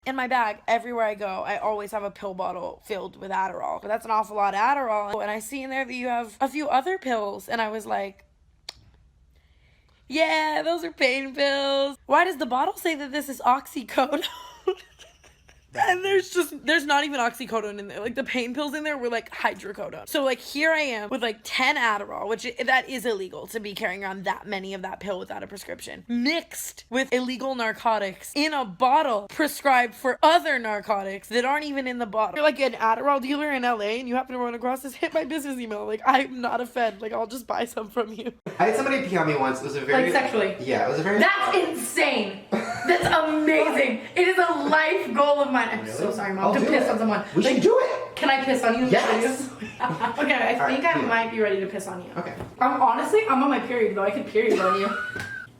In my bag, everywhere I go, I always have a pill bottle filled with Adderall. But that's an awful lot of Adderall. And I see in there that you have a few other pills. And I was like, yeah, those are pain pills. Why does the bottle say that this is oxycodone? And there's not even oxycodone in there. Like, the pain pills in there were like hydrocodone. So like, here I am with like 10 Adderall, which that is illegal to be carrying around that many of that pill without a prescription, mixed with illegal narcotics in a bottle prescribed for other narcotics that aren't even in the bottle. You're like an Adderall dealer in LA and you happen to run across this, hit my business email. Like, I'm not a fed. Like, I'll just buy some from you. I had somebody pee on me once. It was a very... Like, sexually? Yeah, it was a very... That's insane. That's amazing. It is a life goal of mine. I'm so sorry, Mom, to piss on someone. We should do it. Can I piss on you? Yes. Okay, I think I might be ready to piss on you. Okay. I'm on my period, though. I could period on you.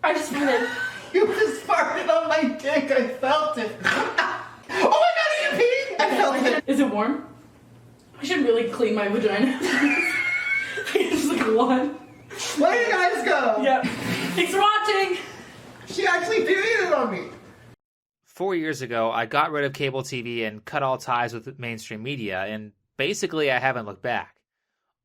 I just farted. You just farted on my dick. I felt it. Oh my god, are you peeing? I felt it. Is it warm? I should really clean my vagina. Just like one. Where you guys go? Yeah. Thanks for watching. She actually perioded on me. 4 years ago, I got rid of cable TV and cut all ties with mainstream media, and basically I haven't looked back.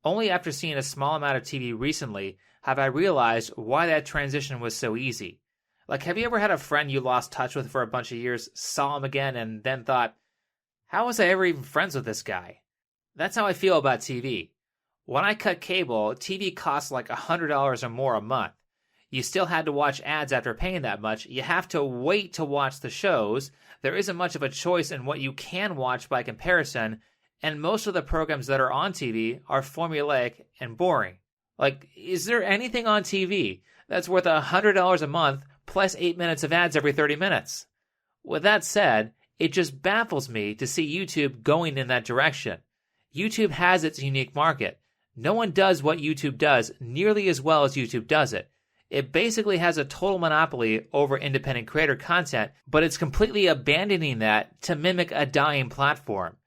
Only after seeing a small amount of TV recently have I realized why that transition was so easy. Like, have you ever had a friend you lost touch with for a bunch of years, saw him again, and then thought, how was I ever even friends with this guy? That's how I feel about TV. When I cut cable, TV costs like $100 or more a month. You still had to watch ads after paying that much. You have to wait to watch the shows. There isn't much of a choice in what you can watch by comparison, and most of the programs that are on TV are formulaic and boring. Like, is there anything on TV that's worth $100 a month plus 8 minutes of ads every 30 minutes? With that said, it just baffles me to see YouTube going in that direction. YouTube has its unique market. No one does what YouTube does nearly as well as YouTube does it. It basically has a total monopoly over independent creator content, but it's completely abandoning that to mimic a dying platform.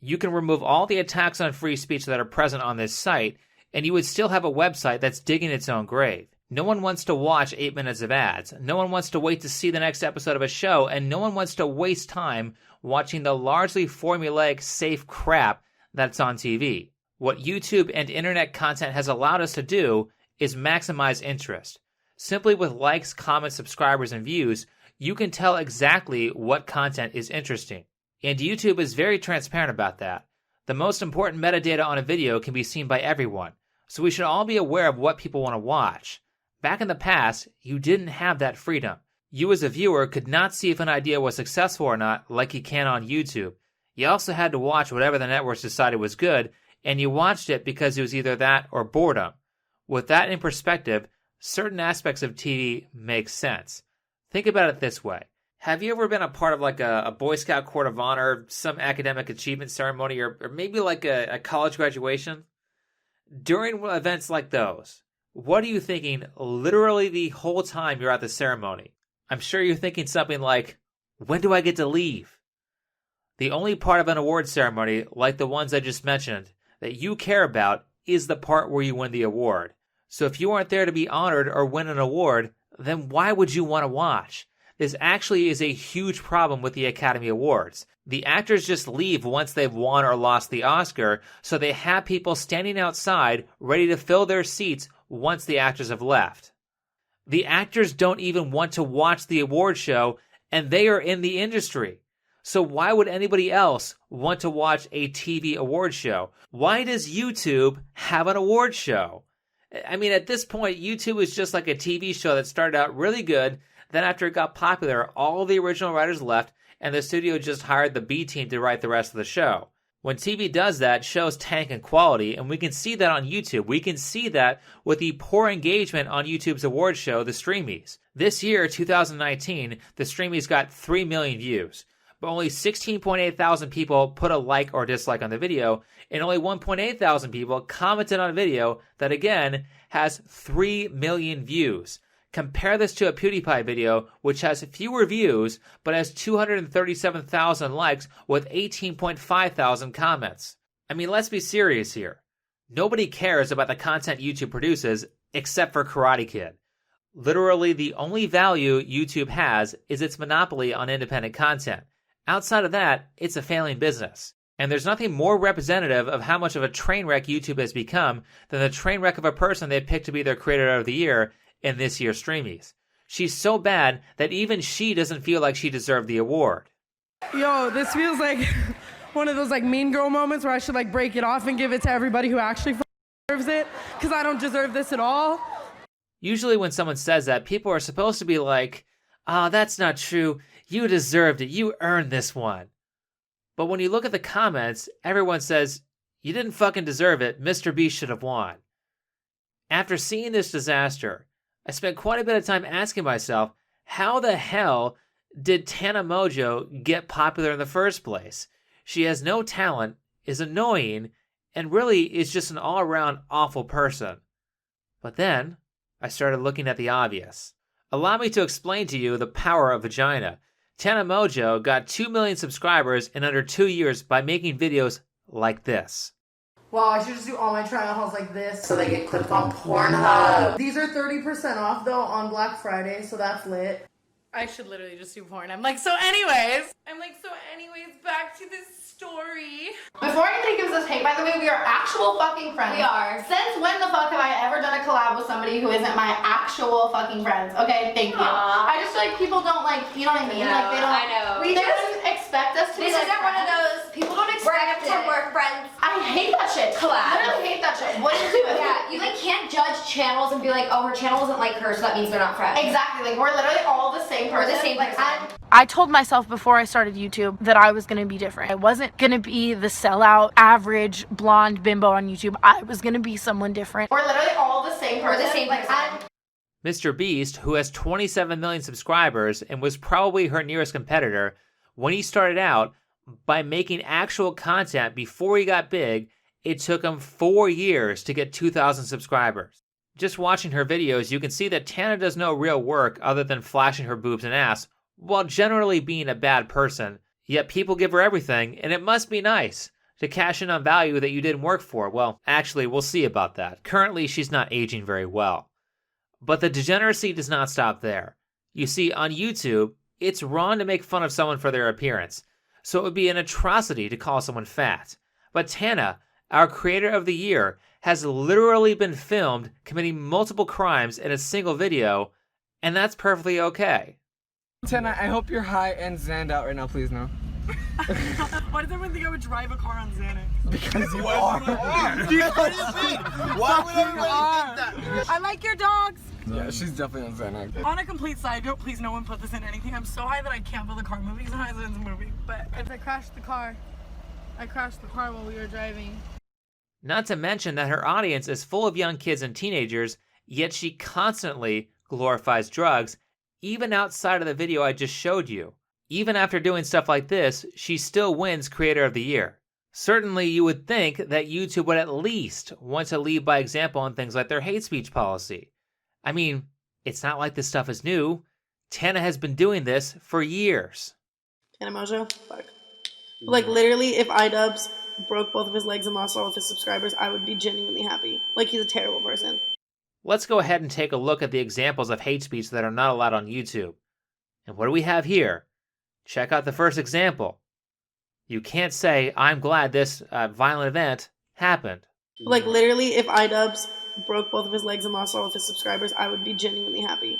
You can remove all the attacks on free speech that are present on this site, and you would still have a website that's digging its own grave. No one wants to watch 8 minutes of ads. No one wants to wait to see the next episode of a show, and no one wants to waste time watching the largely formulaic, safe crap that's on TV. What YouTube and internet content has allowed us to do is maximize interest. Simply with likes, comments, subscribers, and views, you can tell exactly what content is interesting. And YouTube is very transparent about that. The most important metadata on a video can be seen by everyone, so we should all be aware of what people want to watch. Back in the past, you didn't have that freedom. You as a viewer could not see if an idea was successful or not like you can on YouTube. You also had to watch whatever the networks decided was good, and you watched it because it was either that or boredom. With that in perspective, certain aspects of TV make sense. Think about it this way. Have you ever been a part of like a Boy Scout Court of Honor, some academic achievement ceremony, or maybe like a college graduation? During events like those, what are you thinking literally the whole time you're at the ceremony? I'm sure you're thinking something like, when do I get to leave? The only part of an award ceremony, like the ones I just mentioned, that you care about is the part where you win the award. So if you aren't there to be honored or win an award, then why would you want to watch? This actually is a huge problem with the Academy Awards. The actors just leave once they've won or lost the Oscar, so they have people standing outside ready to fill their seats once the actors have left. The actors don't even want to watch the award show, and they are in the industry. So why would anybody else want to watch a TV award show? Why does YouTube have an award show? I mean, at this point, YouTube is just like a TV show that started out really good. Then after it got popular, all the original writers left, and the studio just hired the B team to write the rest of the show. When TV does that, shows tank in quality, and we can see that on YouTube. We can see that with the poor engagement on YouTube's award show, The Streamies. This year, 2019, The Streamies got 3 million views, but only 16.8 thousand people put a like or dislike on the video, and only 1.8 thousand people commented on a video that, again, has 3 million views. Compare this to a PewDiePie video, which has fewer views, but has 237,000 likes with 18.5 thousand comments. I mean, let's be serious here. Nobody cares about the content YouTube produces except for Karate Kid. Literally, the only value YouTube has is its monopoly on independent content. Outside of that, it's a failing business. And there's nothing more representative of how much of a train wreck YouTube has become than the train wreck of a person they picked to be their creator of the year in this year's Streamies. She's so bad that even she doesn't feel like she deserved the award. Yo, this feels like one of those like mean girl moments where I should like break it off and give it to everybody who actually deserves it, because I don't deserve this at all. Usually when someone says that, people are supposed to be like, "Oh, that's not true. You deserved it. You earned this one." But when you look at the comments, everyone says, "You didn't fucking deserve it. Mr. Beast should have won." After seeing this disaster, I spent quite a bit of time asking myself, how the hell did Tana Mongeau get popular in the first place? She has no talent, is annoying, and really is just an all-around awful person. But then, I started looking at the obvious. Allow me to explain to you the power of vagina. Tana Mongeau got 2 million subscribers in under 2 years by making videos like this. Wow, I should just do all my try-on hauls like this So they get clipped on Pornhub. These are 30% off though on Black Friday, so that's lit. I should literally just do porn. I'm like, so anyways, back to this story. Before anybody gives us hate, by the way, we are actual fucking friends. We are. Since when the fuck have I ever done a collab with somebody who isn't my actual fucking friends? Okay, thank you. Aww. I just feel like people don't like, you know what I mean? Yeah, like they don't. I know. They don't expect us to be This like isn't one of friends. those people don't expect it. We're friends. I hate that shit. Collab. Literally hate that shit. What do you do? Yeah, you like can't judge channels and be like, oh, her channel isn't like her, so that means they're not friends. Exactly. Like we're literally all the same person. We're the same Like, person. I told myself before I started YouTube that I was going to be different. I wasn't going to be the sellout, average, blonde bimbo on YouTube. I was going to be someone different. we're literally all the same person. We're the same Like, person. Mr. Beast, who has 27 million subscribers and was probably her nearest competitor, when he started out, by making actual content before he got big, it took him 4 years to get 2,000 subscribers. Just watching her videos, you can see that Tana does no real work other than flashing her boobs and ass, while generally being a bad person. Yet people give her everything, and it must be nice to cash in on value that you didn't work for. Well, actually, we'll see about that. Currently, she's not aging very well. But the degeneracy does not stop there. You see, on YouTube, it's wrong to make fun of someone for their appearance, so it would be an atrocity to call someone fat. But Tana, our creator of the year, has literally been filmed committing multiple crimes in a single video, and that's perfectly okay. Tana, I hope you're high and zanned out right now, please no. Why does everyone think I would drive a car on Xanax? Because you are. Why would everybody think that? I like your dogs. Yeah, she's definitely on Xanax. On a complete side note, please no one put this in anything. I'm so high that I can't feel the car moving. Sometimes it's moving. But if I crashed the car, I crashed the car while we were driving. Not to mention that her audience is full of young kids and teenagers, yet she constantly glorifies drugs, even outside of the video I just showed you. Even after doing stuff like this, she still wins Creator of the Year. Certainly, you would think that YouTube would at least want to lead by example on things like their hate speech policy. I mean, it's not like this stuff is new. Tana has been doing this for years. Tana Mongeau? Fuck. Like, literally, if iDubbbz broke both of his legs and lost all of his subscribers, I would be genuinely happy. Like, he's a terrible person. Let's go ahead and take a look at the examples of hate speech that are not allowed on YouTube. And what do we have here? Check out the first example. You can't say, I'm glad this violent event happened. Like, literally, if iDubbbz broke both of his legs and lost all of his subscribers, I would be genuinely happy.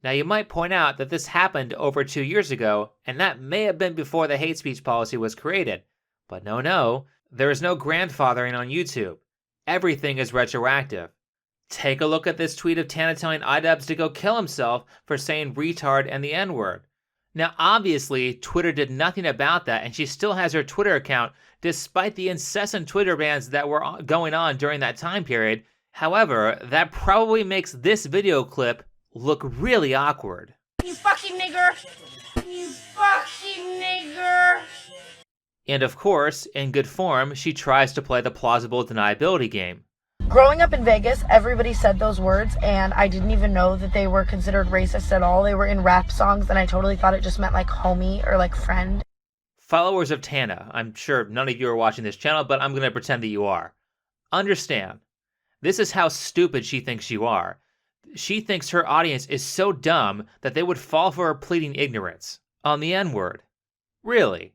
Now, you might point out that this happened over 2 years ago, and that may have been before the hate speech policy was created. But no, there is no grandfathering on YouTube. Everything is retroactive. Take a look at this tweet of Tana telling iDubbbz to go kill himself for saying retard and the N-word. Now, obviously, Twitter did nothing about that, and she still has her Twitter account despite the incessant Twitter bans that were going on during that time period. However, that probably makes this video clip look really awkward. You fucking nigger! You fucking nigger! And of course, in good form, she tries to play the plausible deniability game. Growing up in Vegas, everybody said those words, and I didn't even know that they were considered racist at all. They were in rap songs, and I totally thought it just meant like homie or like friend. Followers of Tana, I'm sure none of you are watching this channel, but I'm going to pretend that you are. Understand, this is how stupid she thinks you are. She thinks her audience is so dumb that they would fall for her pleading ignorance on the N-word. Really?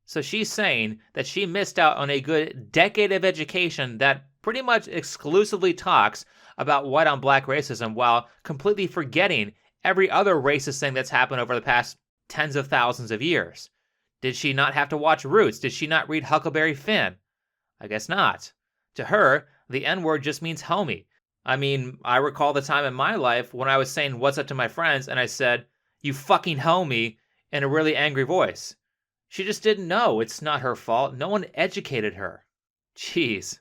So she's saying that she missed out on a good decade of education that pretty much exclusively talks about white on black racism while completely forgetting every other racist thing that's happened over the past tens of thousands of years. Did she not have to watch Roots? Did she not read Huckleberry Finn? I guess not. To her, the N-word just means homie. I mean, I recall the time in my life when I was saying what's up to my friends and I said, "You fucking homie," in a really angry voice. She just didn't know. It's not her fault. No one educated her. Jeez.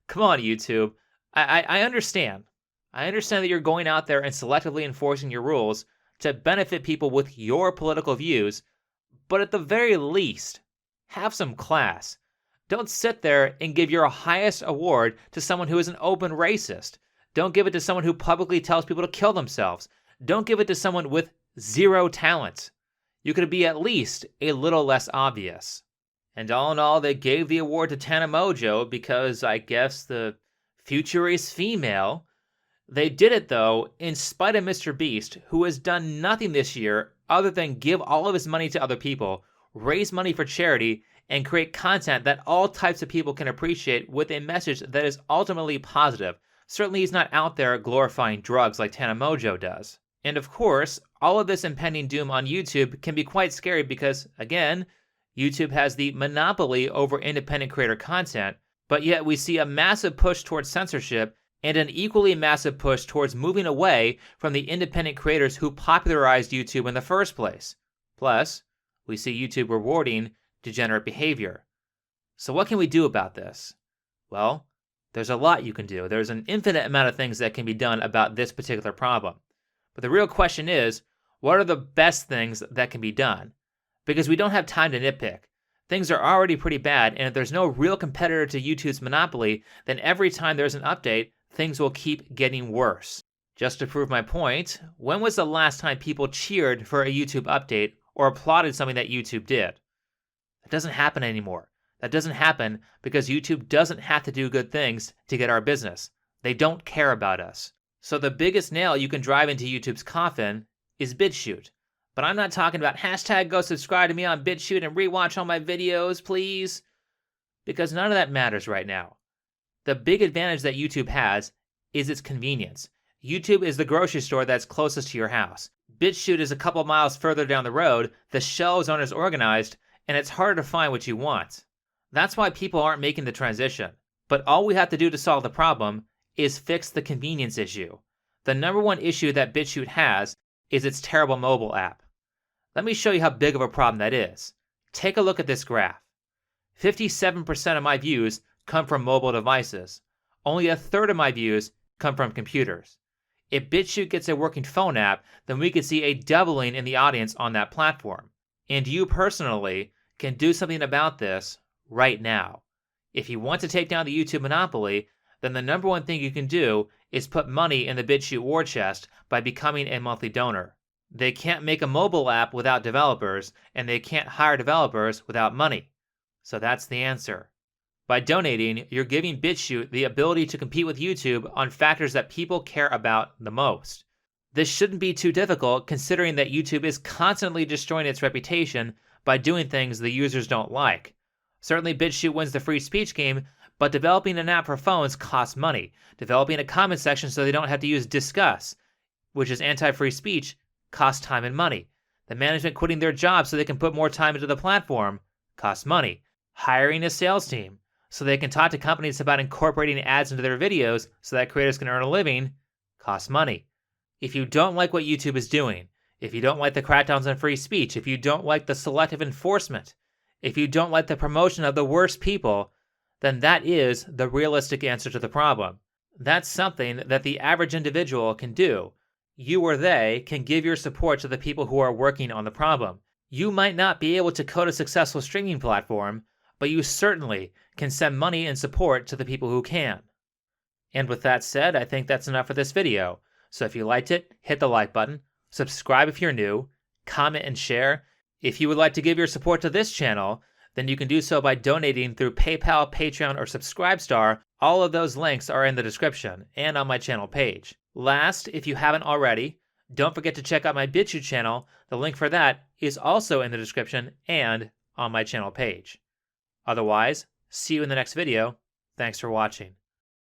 Come on, YouTube. I understand. I understand that you're going out there and selectively enforcing your rules to benefit people with your political views, but at the very least, have some class. Don't sit there and give your highest award to someone who is an open racist. Don't give it to someone who publicly tells people to kill themselves. Don't give it to someone with zero talent. You could be at least a little less obvious. And all in all, they gave the award to Tana Mongeau because I guess the future is female. They did it, though, in spite of Mr. Beast, who has done nothing this year other than give all of his money to other people, raise money for charity, and create content that all types of people can appreciate with a message that is ultimately positive. Certainly he's not out there glorifying drugs like Tana Mongeau does. And of course, all of this impending doom on YouTube can be quite scary because, again, YouTube has the monopoly over independent creator content, but yet we see a massive push towards censorship and an equally massive push towards moving away from the independent creators who popularized YouTube in the first place. Plus, we see YouTube rewarding degenerate behavior. So what can we do about this? Well, there's a lot you can do. There's an infinite amount of things that can be done about this particular problem. But the real question is, what are the best things that can be done? Because we don't have time to nitpick. Things are already pretty bad, and if there's no real competitor to YouTube's monopoly, then every time there's an update, things will keep getting worse. Just to prove my point, when was the last time people cheered for a YouTube update or applauded something that YouTube did? That doesn't happen anymore. That doesn't happen because YouTube doesn't have to do good things to get our business. They don't care about us. So the biggest nail you can drive into YouTube's coffin is Bitchute. But I'm not talking about hashtag go subscribe to me on Bitchute and rewatch all my videos, please. Because none of that matters right now. The big advantage that YouTube has is its convenience. YouTube is the grocery store that's closest to your house. Bitchute is a couple miles further down the road, the shelves aren't as organized, and it's harder to find what you want. That's why people aren't making the transition. But all we have to do to solve the problem is fix the convenience issue. The number one issue that Bitchute has is its terrible mobile app. Let me show you how big of a problem that is. Take a look at this graph. 57% of my views come from mobile devices. Only a third of my views come from computers. If Bitchute gets a working phone app, then we could see a doubling in the audience on that platform. And you personally can do something about this right now. If you want to take down the YouTube monopoly, then the number one thing you can do is put money in the Bitchute war chest by becoming a monthly donor. They can't make a mobile app without developers, and they can't hire developers without money. So that's the answer. By donating, you're giving Bitchute the ability to compete with YouTube on factors that people care about the most. This shouldn't be too difficult considering that YouTube is constantly destroying its reputation by doing things the users don't like. Certainly Bitchute wins the free speech game, but developing an app for phones costs money. Developing a comment section so they don't have to use discuss, which is anti-free speech, costs time and money. The management quitting their job so they can put more time into the platform costs money. Hiring a sales team so they can talk to companies about incorporating ads into their videos so that creators can earn a living costs money. If you don't like what YouTube is doing, if you don't like the crackdowns on free speech, if you don't like the selective enforcement, if you don't like the promotion of the worst people, then that is the realistic answer to the problem. That's something that the average individual can do. You or they can give your support to the people who are working on the problem. You might not be able to code a successful streaming platform, but you certainly can send money and support to the people who can. And with that said, I think that's enough for this video. So if you liked it, hit the like button, subscribe if you're new, comment and share. If you would like to give your support to this channel, then you can do so by donating through PayPal, Patreon, or Subscribestar. All of those links are in the description and on my channel page. Last, if you haven't already, don't forget to check out my Bitchute channel. The link for that is also in the description and on my channel page. Otherwise, see you in the next video. Thanks for watching.